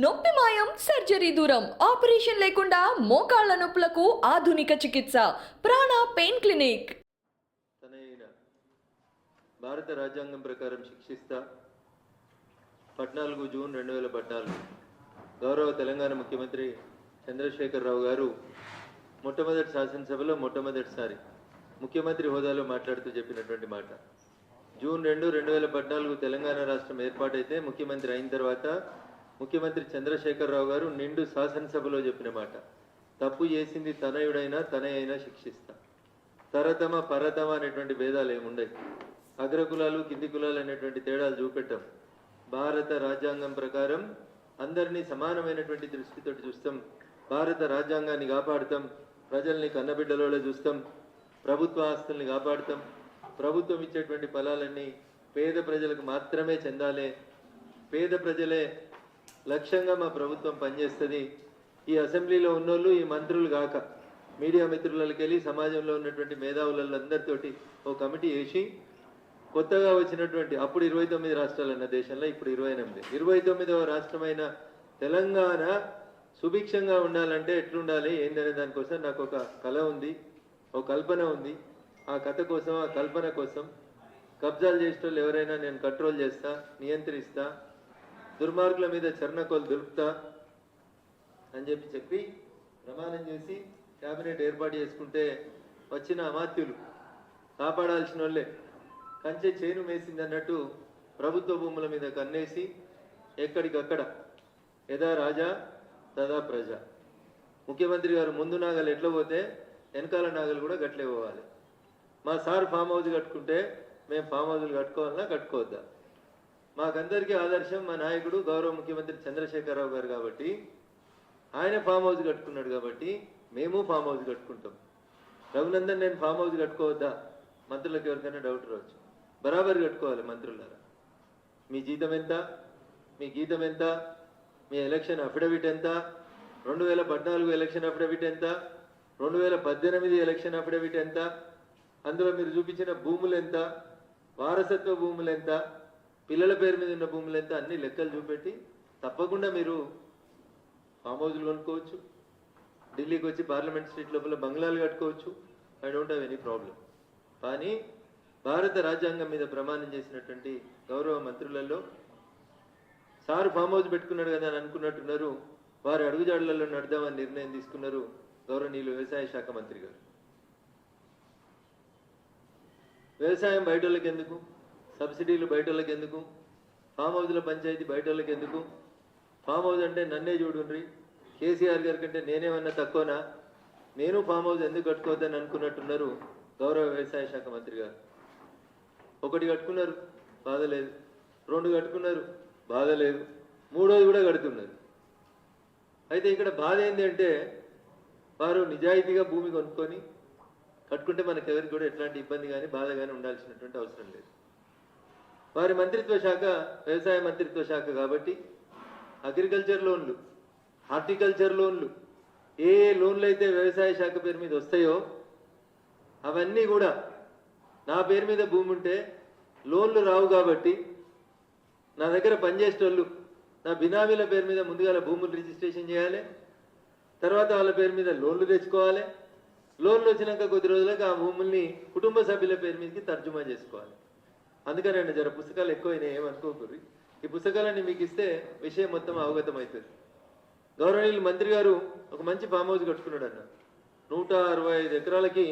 నొప్పి మాయం సర్జరీ దూరం ఆపరేషన్ లేకుండా మోకాళ్ల నొప్పులకు ఆధునిక చికిత్స ప్రాణ పెయిన్ క్లినిక్. తనైన భారత రాజ్యాంగం ప్రకారం శిక్షిస్తా 14 జూన్ 2014 గౌరవ తెలంగాణ ముఖ్యమంత్రి చంద్రశేఖరరావు గారు మొట్టమొదటి శాసనసభలో మొట్టమొదటిసారి ముఖ్యమంత్రి హోదాలో మాట్లాడుతూ చెప్పినటువంటి మాట. జూన్ 2, 2014 తెలంగాణ రాష్ట్రం ఏర్పాటైతే ముఖ్యమంత్రి అయిన తర్వాత ముఖ్యమంత్రి చంద్రశేఖరరావు గారు నిండు శాసనసభలో చెప్పిన మాట, తప్పు చేసింది తనయుడైనా తనయైనా శిక్షిస్తా. తరతమ పరతమ అనేటువంటి భేదాలు ఏముండయి, అగ్రకులాలు కింది కులాలు అనేటువంటి తేడాలు చూపెట్టాం. భారత రాజ్యాంగం ప్రకారం అందరినీ సమానమైనటువంటి దృష్టితో చూస్తాం. భారత రాజ్యాంగాన్ని కాపాడుతాం, ప్రజల్ని కన్నబిడ్డలోనే చూస్తాం, ప్రభుత్వ ఆస్తుల్ని కాపాడుతాం. ప్రభుత్వం ఇచ్చేటువంటి ఫలాలన్నీ పేద ప్రజలకు మాత్రమే చెందాలి, పేద ప్రజలే లక్ష్యంగా మా ప్రభుత్వం పనిచేస్తుంది. ఈ అసెంబ్లీలో ఉన్నోళ్ళు ఈ మంత్రులు కాక మీడియా మిత్రులకి వెళ్ళి సమాజంలో ఉన్నటువంటి మేధావులందరితోటి ఓ కమిటీ వేసి కొత్తగా వచ్చినటువంటి అప్పుడు 29 రాష్ట్రాలు అన్న దేశంలో ఇప్పుడు 29వ రాష్ట్రమైన తెలంగాణ సుభిక్షంగా ఉండాలంటే ఎట్లుండాలి ఏందనే దానికోసం నాకు ఒక కళ ఉంది, ఒక కల్పన ఉంది. ఆ కథ కోసం, ఆ కల్పన కోసం కబ్జాలు చేసేటోళ్ళు ఎవరైనా నేను కంట్రోల్ చేస్తా, నియంత్రిస్తా, దుర్మార్గుల మీద చర్ణకోలు దులుపుతా అని చెప్పి ప్రమాణం చేసి క్యాబినెట్ ఏర్పాటు చేసుకుంటే వచ్చిన అమాత్యులు కాపాడాల్సిన వాళ్ళే కంచె చేను మేసింది అన్నట్టు ప్రభుత్వ భూముల మీద కన్నేసి ఎక్కడికక్కడ యథా రాజా తదా ప్రజ. ముఖ్యమంత్రి గారు ముందు నాగలు ఎట్లా పోతే వెనకాల నాగలు కూడా గట్లే పోవాలి. మా సార్ ఫామ్ హౌస్ కట్టుకుంటే మేము ఫామ్ హౌస్లు కట్టుకోవాలన్నా కట్టుకోవద్దా? మాకందరికీ ఆదర్శం మా నాయకుడు గౌరవ ముఖ్యమంత్రి చంద్రశేఖరరావు గారు కాబట్టి ఆయన ఫామ్ హౌస్ కట్టుకున్నాడు కాబట్టి మేము ఫామ్ హౌస్ కట్టుకుంటాం. రఘునందన్ నేను ఫామ్ హౌస్ కట్టుకోవద్దా? మంత్రులకు ఎవరికైనా డౌట్ రావచ్చు. బరాబర్ కట్టుకోవాలి మంత్రులారా. మీ జీతం ఎంత, మీ గీతం ఎంత, మీ ఎలక్షన్ అఫిడవిట్ ఎంత, 2014 ఎలక్షన్ అఫిడవిట్ ఎంత, 2018 ఎలక్షన్ అఫిడవిట్ ఎంత, అందులో మీరు చూపించిన భూములు ఎంత, వారసత్వ భూములు ఎంత, పిల్లల పేరు మీద ఉన్న భూములు ఎంత, అన్ని లెక్కలు చూపెట్టి తప్పకుండా మీరు ఫామ్ హౌస్లు కొనుక్కోవచ్చు. ఢిల్లీకి వచ్చి పార్లమెంట్ స్ట్రీట్ లోపల బంగ్లాలు కట్టుకోవచ్చు. I don't have any problem. కానీ భారత రాజ్యాంగం మీద ప్రమాణం చేసినటువంటి గౌరవ మంత్రులలో సారు ఫామ్ హౌస్ పెట్టుకున్నాడు కదా అని అనుకున్నట్టున్నారు. వారి అడుగుజాడలలో నడదామని నిర్ణయం తీసుకున్నారు గౌరవనీయులు వ్యవసాయ శాఖ మంత్రి గారు. వ్యవసాయం బయట వాళ్ళకి ఎందుకు, సబ్సిడీలు బయట వాళ్ళకి ఎందుకు, ఫామ్ హౌస్ల పంచాయతీ బయట వాళ్ళకి ఎందుకు? ఫామ్ హౌస్ అంటే నన్నే చూడుండ్రి, కేసీఆర్ గారి కంటే నేనేమన్నా తక్కువనా, నేను ఫామ్ హౌస్ ఎందుకు కట్టుకోవద్దని అనుకున్నట్టున్నారు గౌరవ వ్యవసాయ శాఖ మంత్రి గారు. 1 కట్టుకున్నారు, బాధ లేదు. 2 కట్టుకున్నారు, బాధ లేదు. 3వది కూడా కడుతున్నారు. అయితే ఇక్కడ బాధ ఏంటి అంటే వారు నిజాయితీగా భూమి కొనుక్కొని కట్టుకుంటే మనకు ఎవరికి కూడా ఎట్లాంటి ఇబ్బంది కానీ బాధ కానీ ఉండాల్సినటువంటి అవసరం లేదు. వారి మంత్రిత్వ శాఖ వ్యవసాయ మంత్రిత్వ శాఖ కాబట్టి అగ్రికల్చర్ లోన్లు, హార్టికల్చర్ లోన్లు, ఏ లోన్లు అయితే వ్యవసాయ శాఖ పేరు మీద వస్తాయో అవన్నీ కూడా నా పేరు మీద భూమి ఉంటే లోన్లు రావు కాబట్టి నా దగ్గర పనిచేసేటోళ్ళు నా బినామీల పేరు మీద ముందుగా భూములు రిజిస్ట్రేషన్ చేయాలి, తర్వాత వాళ్ళ పేరు మీద లోన్లు తెచ్చుకోవాలి. లోన్లు వచ్చినాక కొద్ది రోజులకు ఆ భూముల్ని కుటుంబ సభ్యుల పేరు మీదకి తర్జుమా చేసుకోవాలి. అందుకనండి జర పుస్తకాలు ఎక్కువైనాయి ఏమనుకోకూరి. ఈ పుస్తకాలన్నీ మీకు ఇస్తే విషయం మొత్తం అవగతం అవుతుంది. గౌరవనీయులు మంత్రి గారు ఒక మంచి ఫామ్ హౌస్ కట్టుకున్నాడు అన్న. 165 ఎకరాలకి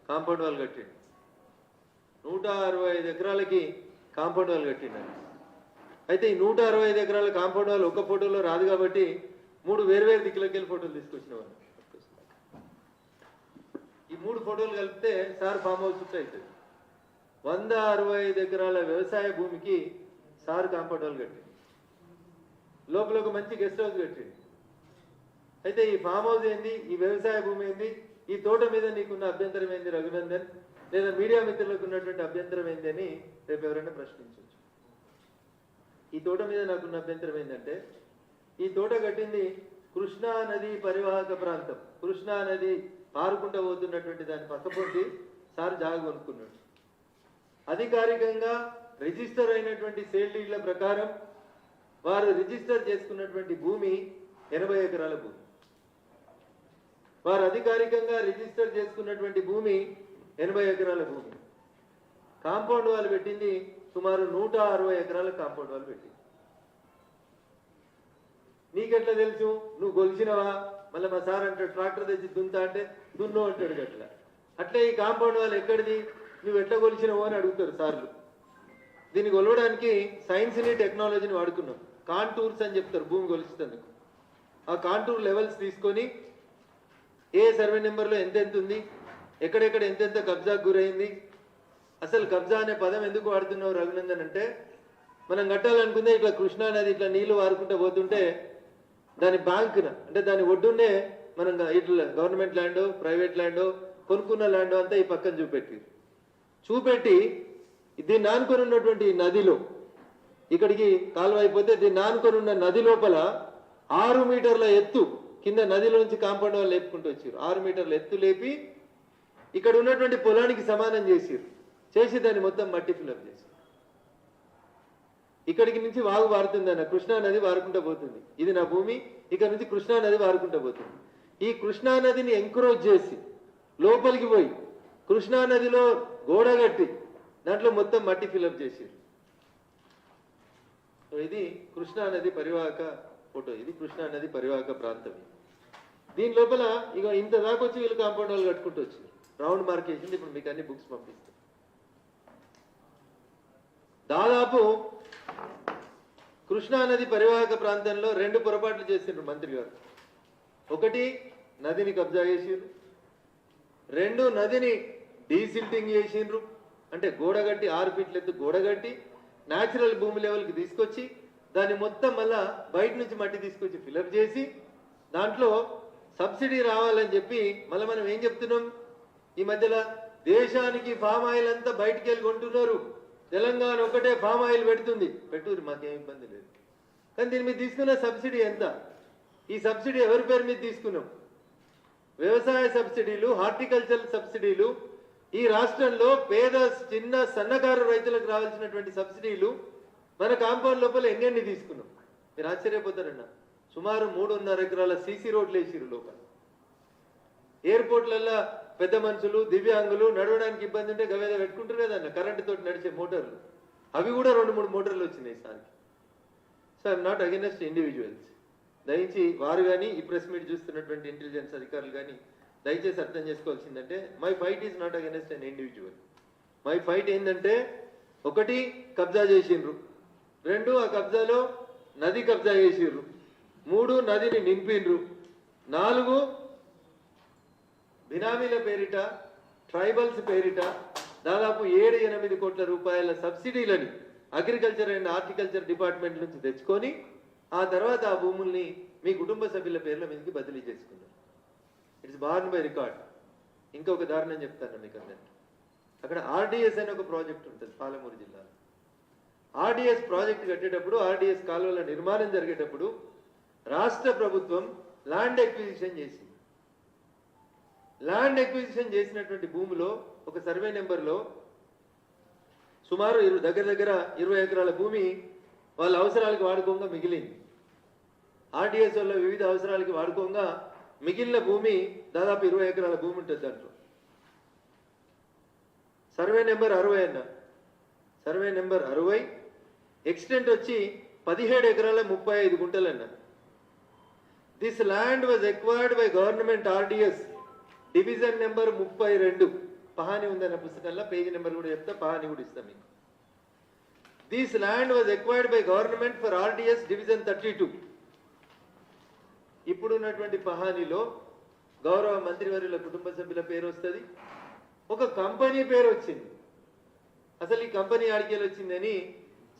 కాంపౌండ్ వాల్ కట్టిండు. 165 ఎకరాలకి కాంపౌండ్ వాల్ కట్టిండు. అయితే ఈ 165 ఎకరాల కాంపౌండ్ వాల్ ఒక ఫోటోలో రాదు కాబట్టి 3 వేర్వేరు దిక్కులకి వెళ్ళి ఫోటోలు తీసుకొచ్చిన వాళ్ళు. ఈ 3 ఫోటోలు కలిపితే సార్ ఫామ్ హౌస్ చుట్టూ అవుతుంది. 165 ఎకరాల వ్యవసాయ భూమికి సార్ కాంపౌండ్ వాల్ కట్టింది. లోపల ఒక మంచి గెస్ట్ హౌస్ కట్టింది. అయితే ఈ ఫామ్ హౌస్ ఏంది, ఈ వ్యవసాయ భూమి ఏంది, ఈ తోట మీద నీకున్న అభ్యంతరం ఏంది రఘునందన్, లేదా మీడియా మిత్రులకు ఉన్నటువంటి అభ్యంతరం ఏంది అని రేపు ఎవరైనా ప్రశ్నించవచ్చు. ఈ తోట మీద నాకున్న అభ్యంతరం ఏంటంటే ఈ తోట కట్టింది కృష్ణా నది పరివాహక ప్రాంతం, కృష్ణా నది పారుకుంటూ పోతున్నటువంటి దాని పక్కపొంటి సార్ జాగ కొనుక్కున్నాడు. అధికారికంగా రిజిస్టర్ అయినటువంటి సేల్ డీడ్ల ప్రకారం వారు రిజిస్టర్ చేసుకున్నటువంటి భూమి 80 ఎకరాల భూమి. వారు అధికారికంగా రిజిస్టర్ చేసుకున్నటువంటి భూమి 80 ఎకరాల భూమి. కాంపౌండ్ వాళ్ళు పెట్టింది సుమారు 160 ఎకరాల కాంపౌండ్ వాళ్ళు పెట్టింది. నీకెట్లా తెలుసు? నువ్వు గొలిచినవా? మళ్ళీ మా సార్ అంటాడు ట్రాక్టర్ తెచ్చి దున్తా అంటే దున్ను అంటాడు గట్లా. అట్లే ఈ కాంపౌండ్ వాళ్ళు ఎక్కడిది, నువ్వు ఎట్లా కొలిచినవో అని అడుగుతారు సార్లు. దీన్ని కొలవడానికి సైన్స్ని టెక్నాలజీని వాడుకున్నాం. కాంటూర్స్ అని చెప్తారు భూమి కొలుస్తున్నందుకు. ఆ కాంటూర్ లెవెల్స్ తీసుకొని ఏ సర్వే నెంబర్లో ఎంతెంత ఉంది, ఎక్కడెక్కడ ఎంతెంత కబ్జాకు గురైంది. అసలు కబ్జా అనే పదం ఎందుకు వాడుతున్నావు రఘునందన్ అంటే, మనం కట్టాలనుకుందే ఇట్లా కృష్ణా నది ఇట్లా నీళ్లు వారుకుంటూ పోతుంటే దాని బ్యాంకున అంటే దాని ఒడ్డునే మనం ఇట్లా గవర్నమెంట్ ల్యాండో ప్రైవేట్ ల్యాండో కొనుక్కున్న ల్యాండో అంతా ఈ పక్కన చూపెట్టి దీన్ని ఆనుకొని ఉన్నటువంటి నదిలో ఇక్కడికి కాలువ అయిపోతే దీన్ని ఆనుకొని ఉన్న నది లోపల 6 మీటర్ల ఎత్తు కింద నదిలోంచి కాంపౌండ్ వాళ్ళు లేపుకుంటూ వచ్చారు. 6 మీటర్ల ఎత్తు లేపి ఇక్కడ ఉన్నటువంటి పొలానికి సమానం చేసి దాన్ని మొత్తం మట్టి ఫిల్అప్ చేసి ఇక్కడికి నుంచి వాగు వారుతుందన్న కృష్ణా నది వారుకుంటూ పోతుంది. ఇది నా భూమి, ఇక్కడ నుంచి కృష్ణా నది వారుకుంటూ పోతుంది. ఈ కృష్ణా నదిని ఎంకరేజ్ చేసి లోపలికి పోయి కృష్ణా నదిలో గోడ కట్టి దాంట్లో మొత్తం మట్టి ఫిల్అప్ చేసారు. ఇది కృష్ణా నది పరివాహక ఫోటో. ఇది కృష్ణా నది పరివాహక ప్రాంతం. దీని లోపల ఇక ఇంత దాకా వచ్చి వీళ్ళు కాంపౌండ్ వాళ్ళు కట్టుకుంటూ వచ్చారు. రౌండ్ మార్కేషన్. ఇప్పుడు మీకు అన్ని బుక్స్ పంపిస్తాం. దాదాపు కృష్ణా నది పరివాహక ప్రాంతంలో 2 పొరపాట్లు చేసిండ్రు మంత్రి గారు. ఒకటి, నదిని కబ్జా చేసిండ్రు. 2, నదిని డీసిల్టింగ్ చేసిండ్రు. అంటే గోడగట్టి 6 ఫీట్ల ఎత్తు గోడగట్టి న్యాచురల్ భూమి లెవెల్కి తీసుకొచ్చి దాన్ని మొత్తం మళ్ళా బయట నుంచి మట్టి తీసుకొచ్చి ఫిలప్ చేసి దాంట్లో సబ్సిడీ రావాలని చెప్పి మళ్ళీ మనం ఏం చెప్తున్నాం ఈ మధ్యలో, దేశానికి ఫామ్ ఆయిల్ అంతా బయటికి వెళ్ళి కొంటున్నారు, తెలంగాణ ఒకటే ఫామ్ ఆయిల్ పెడుతుంది. పెట్టురు, మాకేం ఇబ్బంది లేదు. కానీ దీని మీద తీసుకున్న సబ్సిడీ ఎంత? ఈ సబ్సిడీ ఎవరి పేరు మీద తీసుకున్నాం? వ్యవసాయ సబ్సిడీలు, హార్టికల్చర్ సబ్సిడీలు, ఈ రాష్ట్రంలో పేద చిన్న సన్నకారు రైతులకు రావాల్సినటువంటి సబ్సిడీలు మన కాంపౌండ్ లోపల ఎన్ని తీసుకున్నాం. మీరు ఆశ్చర్యపోతారన్న. సుమారు 3.5 ఎకరాల సీసీ రోడ్లు వేసిరు లోపల. ఎయిర్పోర్ట్లల్లో పెద్ద మనుషులు దివ్యాంగులు నడవడానికి ఇబ్బంది ఉంటే గవేద పెట్టుకుంటారు కదన్న కరెంటు తోటి నడిచే మోటార్లు. అవి కూడా 2-3 మోటార్లు వచ్చినాయి సార్కి. So I'm not against individuals. దయచేసి వారు కానీ ఈ ప్రెస్ మీట్ చూస్తున్నటువంటి ఇంటెలిజెన్స్ అధికారులు కానీ దయచేసి అర్థం చేసుకోవాల్సిందంటే, my fight is not against an individual. My fight ఏంటంటే, 1 కబ్జా చేసిండ్రు, 2 ఆ కబ్జాలో నది కబ్జా చేసిండ్రు, 3 నదిని నింపిండ్రు, 4 బినామీల పేరిట ట్రైబల్స్ పేరిట దాదాపు 7-8 కోట్ల రూపాయల సబ్సిడీలని అగ్రికల్చర్ అండ్ హార్టికల్చర్ డిపార్ట్మెంట్ నుంచి తెచ్చుకొని ఆ తర్వాత ఆ భూముల్ని మీ కుటుంబ సభ్యుల పేర్ల మీదకి బదిలీ చేసుకున్నారు. It's born by record. ఇంకొక దారుణం చెప్తాను మీకు అందరికీ. అక్కడ ఆర్డిఎస్ అనే ఒక ప్రాజెక్ట్ ఉంటుంది పాలమూరు జిల్లాలో. ఆర్డిఎస్ ప్రాజెక్ట్ కట్టేటప్పుడు, ఆర్డిఎస్ కాలువల నిర్మాణం జరిగేటప్పుడు రాష్ట్ర ప్రభుత్వం ల్యాండ్ ఎక్విజిషన్ చేసింది. ల్యాండ్ ఎక్విజిషన్ చేసినటువంటి భూమిలో ఒక సర్వే నెంబర్లో సుమారు దగ్గర 20 ఎకరాల భూమి వాళ్ళ అవసరాలకు వాడుకోగా మిగిలింది. ఆర్డిఎస్ వల్ల వివిధ అవసరాలకి వాడుకోగా మిగిలిన భూమి దాదాపు 20 ఎకరాల భూమి ఉంటుంది. దాంట్లో సర్వే నెంబర్ 60 అన్న. సర్వే నెంబర్ 60 ఎక్స్టెంట్ వచ్చి 17 ఎకరాల 35 గుంటలు అన్న. This land was acquired by government RDS division number 32. పహాని ఉందన్న పుస్తకంలో పేజీ నెంబర్ కూడా చెప్తా, పహాని కూడా ఇస్తాం మీకు. This land was acquired by government for RDS division 32. ఇప్పుడు ఉన్నటువంటి పహానీలో గౌరవ మంత్రివర్యుల కుటుంబ సభ్యుల పేరు వస్తుంది, ఒక కంపెనీ పేరు వచ్చింది. అసలు ఈ కంపెనీ ఆడికేలు వచ్చిందని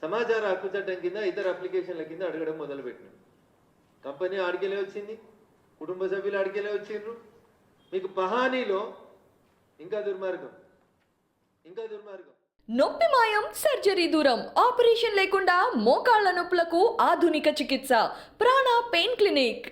సమాచార హక్కు చట్టం కింద ఇతర అప్లికేషన్ల కింద అడగడం మొదలుపెట్టినాం. కంపెనీ ఆడికేలే వచ్చింది, కుటుంబ సభ్యులు ఆడికేలే వచ్చిండ్రు. మీకు పహానీలో ఇంకా దుర్మార్గం. నొప్పి మాయం, సర్జరీ దూరం, ఆపరేషన్ లేకుండా మోకాళ్ల నొప్పులకు ఆధునిక చికిత్స ప్రాణ పెయిన్ క్లినిక్.